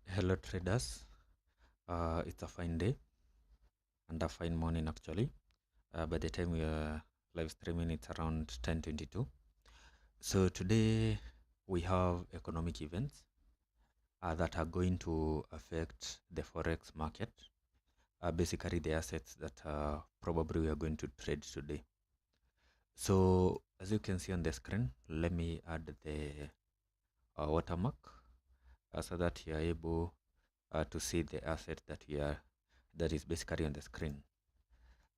Hello traders, it's a fine day and a fine morning actually. By the time we are live streaming, it's around 10:22. So today we have economic events that are going to affect the forex market, basically the assets that probably we are going to trade today. So as you can see on the screen, let me add the watermark so that you are able to see the asset that is basically on the screen.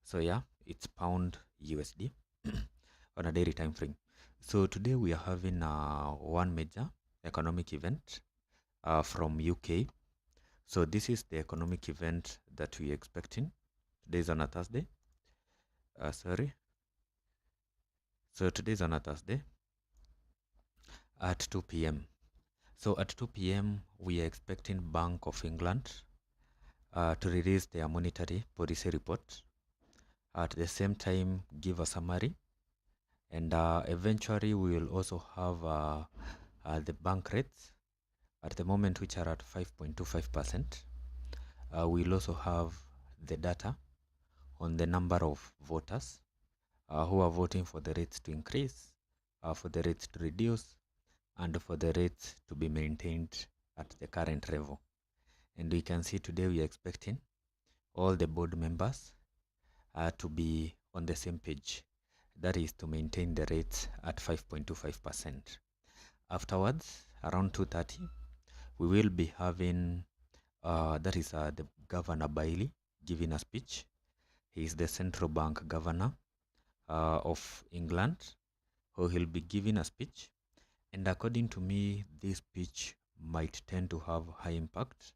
So yeah, it's pound USD on a daily time frame. So today we are having one major economic event from UK. So this is the economic event that we are expecting. Today is on a Thursday. Sorry. So today is on a Thursday at 2 p.m. So at 2 p.m. we are expecting Bank of England to release their monetary policy report. At the same time, give a summary, and eventually we will also have the bank rates at the moment, which are at 5.25%. We'll also have the data on the number of voters who are voting for the rates to increase, for the rates to reduce, and for the rates to be maintained at the current level. And we can see today we are expecting all the board members to be on the same page. That is to maintain the rates at 5.25%. Afterwards, around 2:30, we will be having that is the Governor Bailey giving a speech. He is the central bank governor of England, who will be giving a speech. And according to me, this speech might tend to have high impact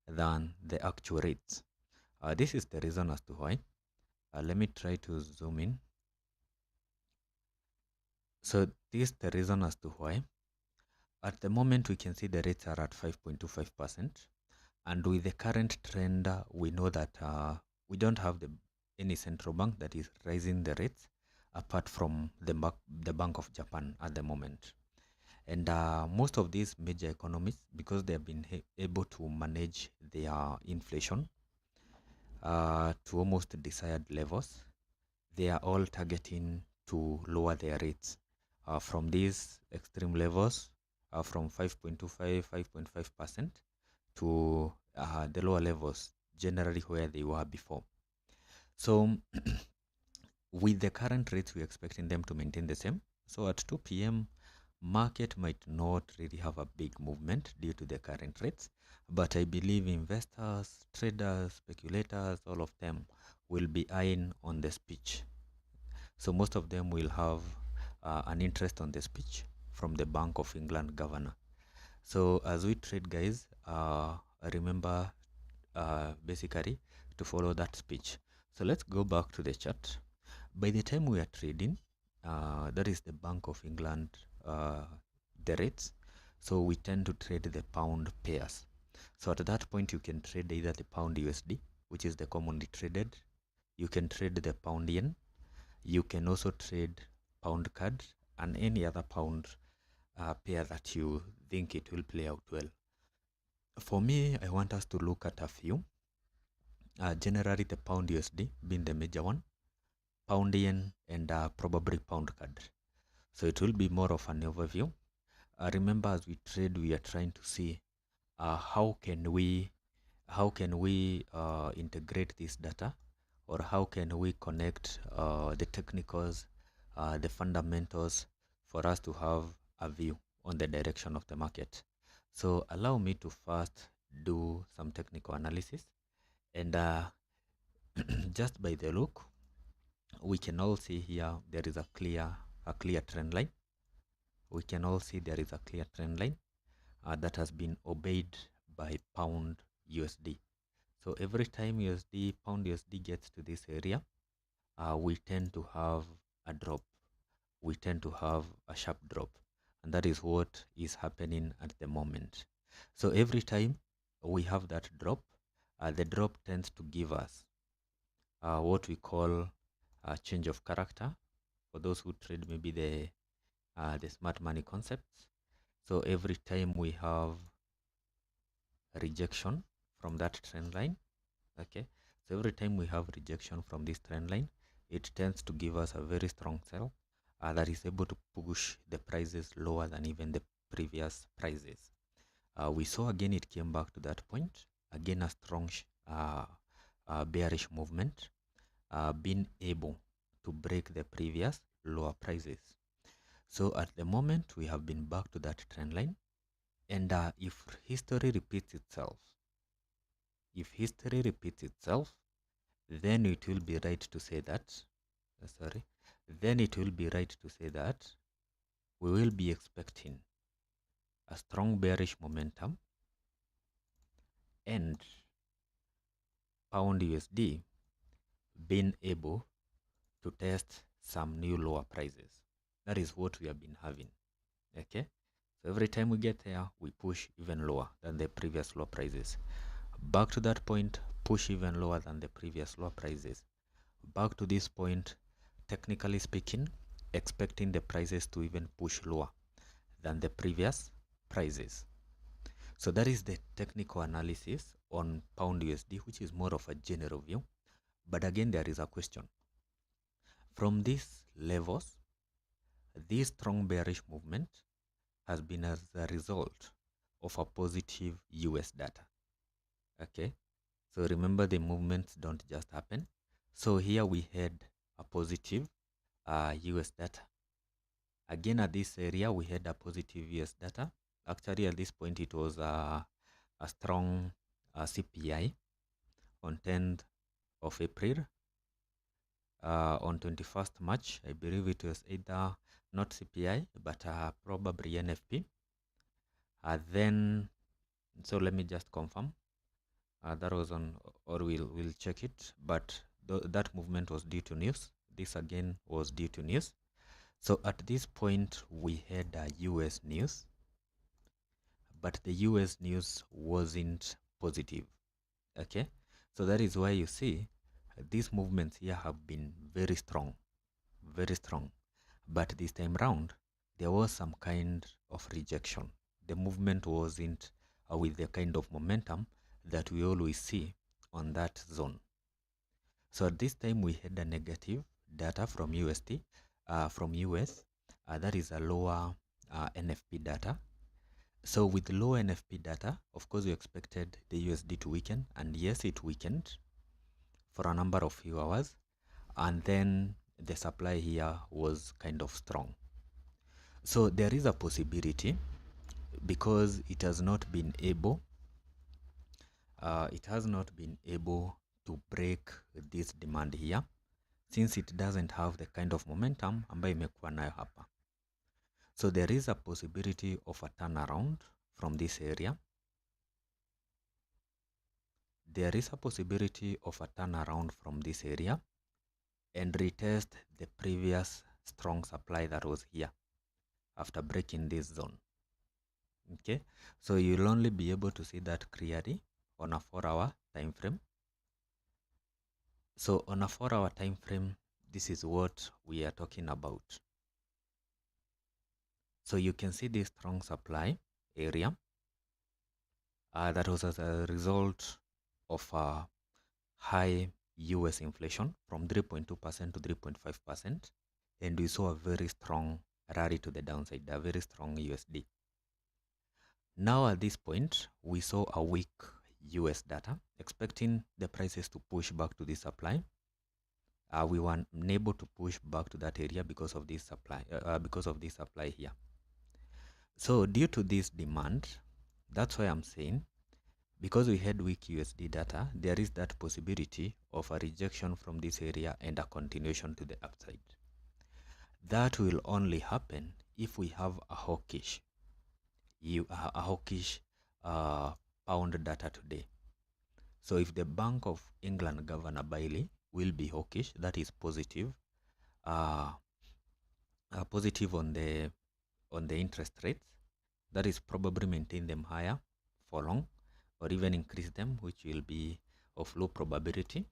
than the actual rates. This is the reason as to why. Let me try to zoom in. So this is the reason as to why. At the moment, we can see the rates are at 5.25%. And with the current trend, we know that we don't have any central bank that is raising the rates apart from the Bank of Japan at the moment. And most of these major economies, because they have been able to manage their inflation to almost desired levels, they are all targeting to lower their rates from these extreme levels from 5.25, 5.5% to the lower levels, generally where they were before. So with the current rates, we're expecting them to maintain the same. So at 2 p.m., market might not really have a big movement due to the current rates, but I believe investors, traders, speculators, all of them will be eyeing on the speech. So most of them will have an interest on the speech from the Bank of England governor. So as we trade, guys, remember basically to follow that speech. So let's go back to the chart. By the time we are trading, that is the Bank of England, the rates. So we tend to trade the pound pairs. So at that point, you can trade either the pound USD, which is the commonly traded. You can trade the pound yen. You can also trade pound card and any other pound pair that you think it will play out well. For me, I want us to look at a few. Generally, the pound USD being the major one, pound yen, and probably pound card. So it will be more of an overview. Remember, as we trade, we are trying to see how can we integrate this data, or how can we connect the technicals, the fundamentals, for us to have a view on the direction of the market. So allow me to first do some technical analysis, and just by the look, we can all see here there is a clear trend line. We can all see there is a clear trend line that has been obeyed by pound USD. So every time pound USD gets to this area, we tend to have a drop. We tend to have a sharp drop, and that is what is happening at the moment. So every time we have that drop, the drop tends to give us what we call a change of character. For those who trade maybe the smart money concepts. So every time we have rejection from that trend line. Okay, so every time we have rejection from this trend line, it tends to give us a very strong sell that is able to push the prices lower than even the previous prices. We saw again it came back to that point, again a strong bearish movement, being able to break the previous lower prices. So at the moment we have been back to that trend line, and if history repeats itself, then it will be right to say that we will be expecting a strong bearish momentum and pound USD being able to test some new lower prices. That is what we have been having. Okay, so every time we get there, we push even lower than the previous low prices. Back to that point, push even lower than the previous low prices. Back to this point, technically speaking, expecting the prices to even push lower than the previous prices. So that is the technical analysis on pound USD, which is more of a general view. But again, there is a question. From these levels, this strong bearish movement has been as a result of a positive US data. Okay, so remember, the movements don't just happen. So here we had a positive US data. Again, at this area, we had a positive US data. Actually, at this point, it was a strong CPI on 10th of April. On 21st March, I believe it was either not CPI, but probably NFP. Then, so let me just confirm. That was on, or we'll check it, but that movement was due to news. This again was due to news. So at this point we had US news, but the US news wasn't positive. Okay, so that is why you see these movements here have been very strong, but this time round there was some kind of rejection. The movement wasn't with the kind of momentum that we always see on that zone. So at this time we had a negative data from USD, from US, that is a lower NFP data. So with low NFP data, of course we expected the USD to weaken, and yes, it weakened for a number of few hours, and then the supply here was kind of strong. So there is a possibility, because it has not been able to break this demand here, since it doesn't have the kind of momentum ambayo imekuwa nayo hapa. So there is a possibility of a turnaround from this area. And retest the previous strong supply that was here after breaking this zone. Okay, so you'll only be able to see that clearly on a 4-hour time frame. So on a 4-hour time frame, this is what we are talking about. So you can see this strong supply area that was as a result of high US inflation from 3.2% to 3.5%, and we saw a very strong rally to the downside, a very strong USD. Now at this point, we saw a weak US data, expecting the prices to push back to this supply. We were unable to push back to that area because of this supply, here. So due to this demand, that's why I'm saying, because we had weak USD data, there is that possibility of a rejection from this area and a continuation to the upside. That will only happen if we have a hawkish pound data today. So if the Bank of England Governor Bailey will be hawkish, that is positive, positive on the interest rates, that is probably maintain them higher for long, or even increase them, which will be of low probability,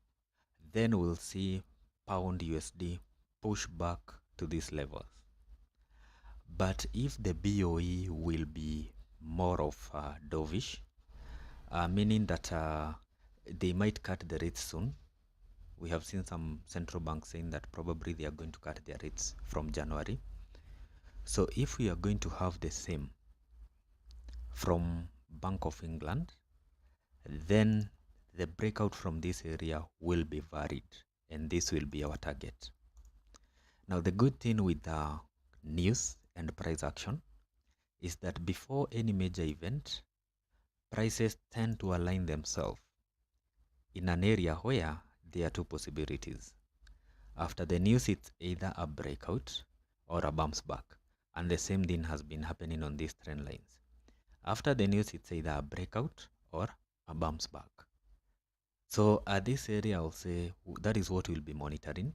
then we'll see pound USD push back to these levels. But if the BOE will be more of dovish, meaning that they might cut the rates soon. We have seen some central banks saying that probably they are going to cut their rates from January. So if we are going to have the same from Bank of England, then the breakout from this area will be varied, and this will be our target. Now, the good thing with the news and price action is that before any major event, prices tend to align themselves in an area where there are two possibilities. After the news, it's either a breakout or a bounce back, and the same thing has been happening on these trend lines. After the news, it's either a breakout or a bounce back. So at this area, I'll say that is what we'll be monitoring.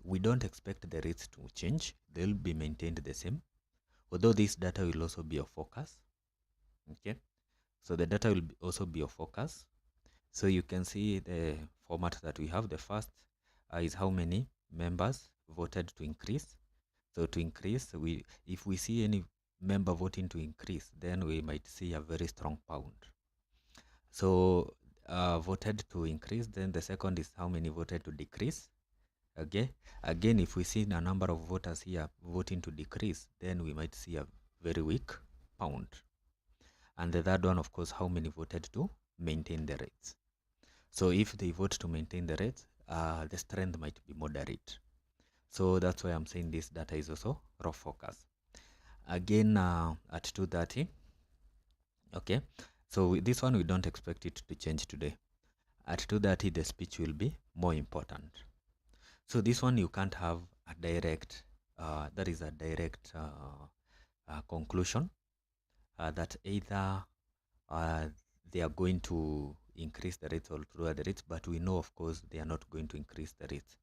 We don't expect the rates to change. They'll be maintained the same, although this data will also be of focus. Okay, so the data will also be of focus. So you can see the format that we have. The first is how many members voted to increase. So to increase, if we see any member voting to increase, then we might see a very strong pound. So voted to increase. Then the second is how many voted to decrease. Okay. Again, if we see a number of voters here voting to decrease, then we might see a very weak pound. And the third one, of course, how many voted to maintain the rates. So if they vote to maintain the rates, the strength might be moderate. So that's why I'm saying this data is also raw focus. Again, at 2:30. Okay. So with this one, we don't expect it to change today. At 2:30, the speech will be more important. So this one, you can't have a direct, that is a direct conclusion that either they are going to increase the rates or lower the rates, but we know, of course, they are not going to increase the rates.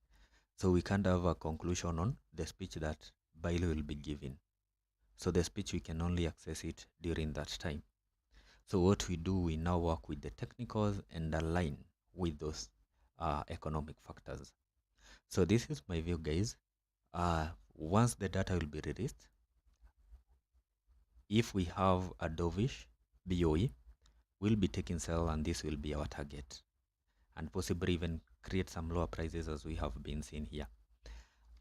So we can't have a conclusion on the speech that Bailey will be giving. So the speech, we can only access it during that time. So what we do, we now work with the technicals and align with those economic factors. So this is my view, guys. Once the data will be released, if we have a dovish BOE, we'll be taking sell, and this will be our target, and possibly even create some lower prices as we have been seeing here.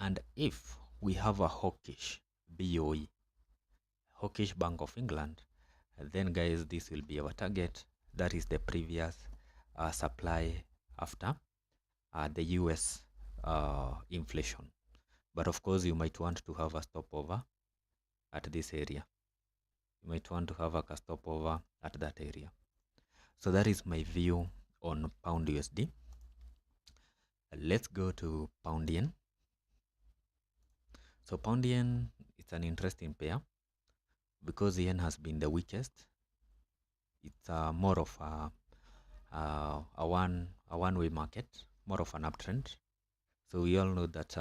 And if we have a hawkish BOE, hawkish Bank of England, then guys, this will be our target. That is the previous supply after the US inflation. But of course, you might want to have a stopover at this area. You might want to have a stopover at that area. So that is my view on pound USD. Let's go to pound yen. So pound yen, it's an interesting pair because yen has been the weakest. It's more of a one-way market, more of an uptrend. So we all know that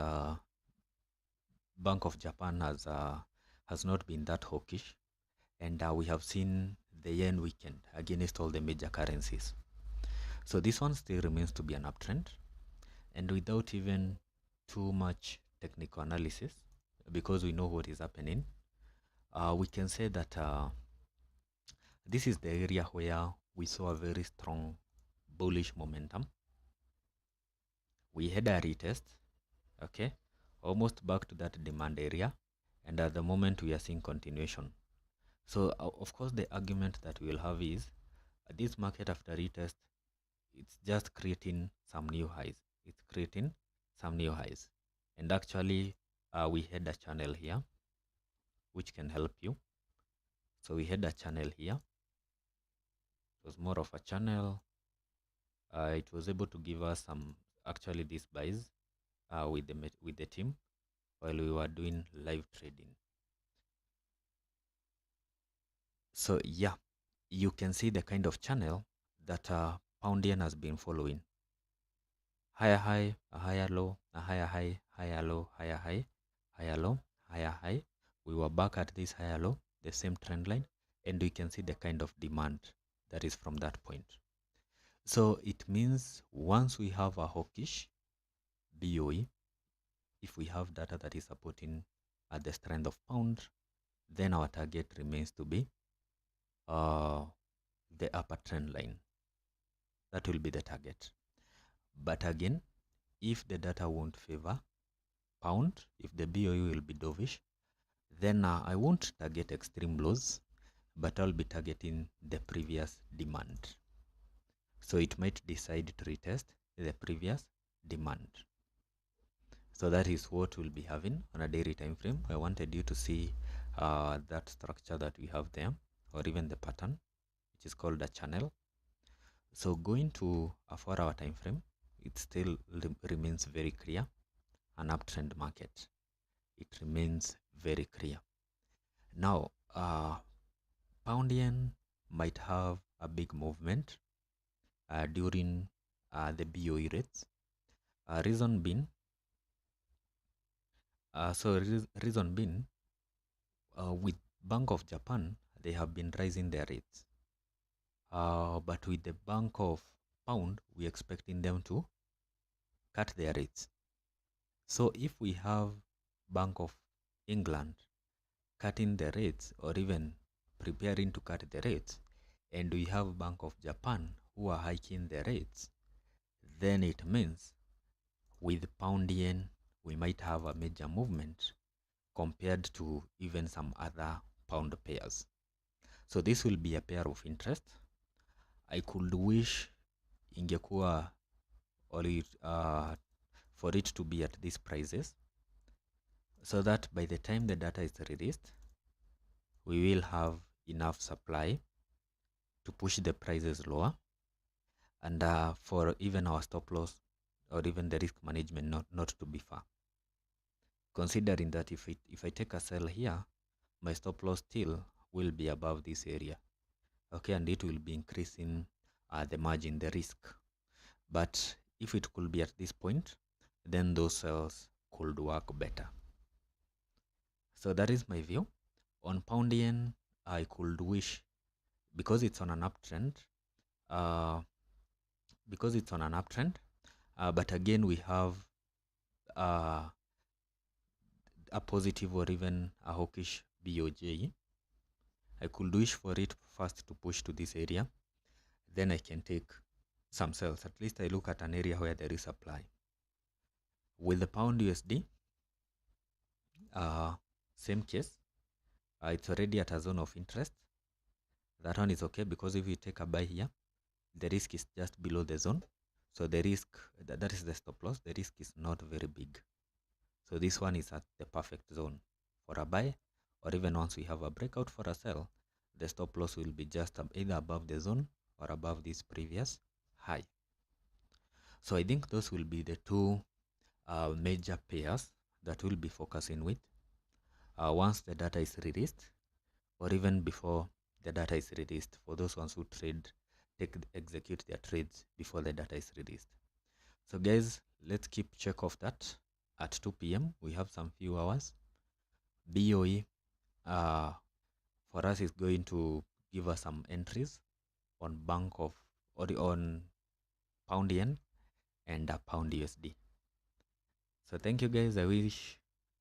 Bank of Japan has not been that hawkish, and we have seen the yen weakened against all the major currencies. So this one still remains to be an uptrend, and without even too much technical analysis, because we know what is happening, we can say that this is the area where we saw a very strong bullish momentum. We had a retest, okay, almost back to that demand area, and at the moment we are seeing continuation. So of course the argument that we will have is this market after retest, it's just creating some new highs. It's creating some new highs, and actually we had a channel here which can help you. So we had a channel here. It was more of a channel. It was able to give us some, actually, these buys with the team while we were doing live trading. So yeah, you can see the kind of channel that pound yen has been following. Higher high, a higher low, a higher high, higher low, higher high, higher low, higher high. We were back at this higher low, the same trend line, and we can see the kind of demand that is from that point. So it means once we have a hawkish BOE, if we have data that is supporting the strength of pound, then our target remains to be the upper trend line. That will be the target. But again, if the data won't favor pound, if the BOE will be dovish, then I won't target extreme lows, but I'll be targeting the previous demand. So it might decide to retest the previous demand. So that is what we'll be having on a daily time frame. I wanted you to see that structure that we have there, or even the pattern, which is called a channel. So going to a 4-hour time frame, it still remains very clear. An uptrend market, it remains very clear. Now, pound yen might have a big movement during the BOE rates. Reason being, with Bank of Japan, they have been raising their rates. But with the Bank of Pound, we're expecting them to cut their rates. So if we have Bank of England cutting the rates, or even preparing to cut the rates, and we have Bank of Japan who are hiking the rates, then it means with pound yen we might have a major movement compared to even some other pound pairs. So this will be a pair of interest. I could wish ingekuwa or for it to be at these prices, so that by the time the data is released, we will have enough supply to push the prices lower, and for even our stop loss or even the risk management not to be far. Considering that if I take a sell here, my stop loss still will be above this area, okay, and it will be increasing the margin, the risk. But if it could be at this point, then those sells could work better. So that is my view on pound yen. I could wish, because it's on an uptrend, but again we have a positive or even a hawkish BOJ. I could wish for it first to push to this area, then I can take some sales. At least I look at an area where there is supply. With the pound USD, same case. It's already at a zone of interest. That one is okay, because if you take a buy here, the risk is just below the zone. So the risk, that is the stop loss, the risk is not very big. So this one is at the perfect zone for a buy, or even once we have a breakout for a sell, the stop loss will be just either above the zone or above this previous high. So I think those will be the two major pairs that we'll be focusing with once the data is released, or even before the data is released, for those ones who execute their trades before the data is released. So guys, let's keep check of that. At 2 p.m. we have some few hours. BOE for us is going to give us some entries on on pound yen and pound USD. So thank you guys. I wish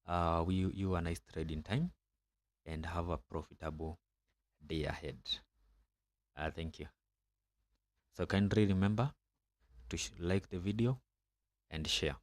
you a nice trading time and have a profitable day ahead. Thank you. So kindly remember to like the video and share.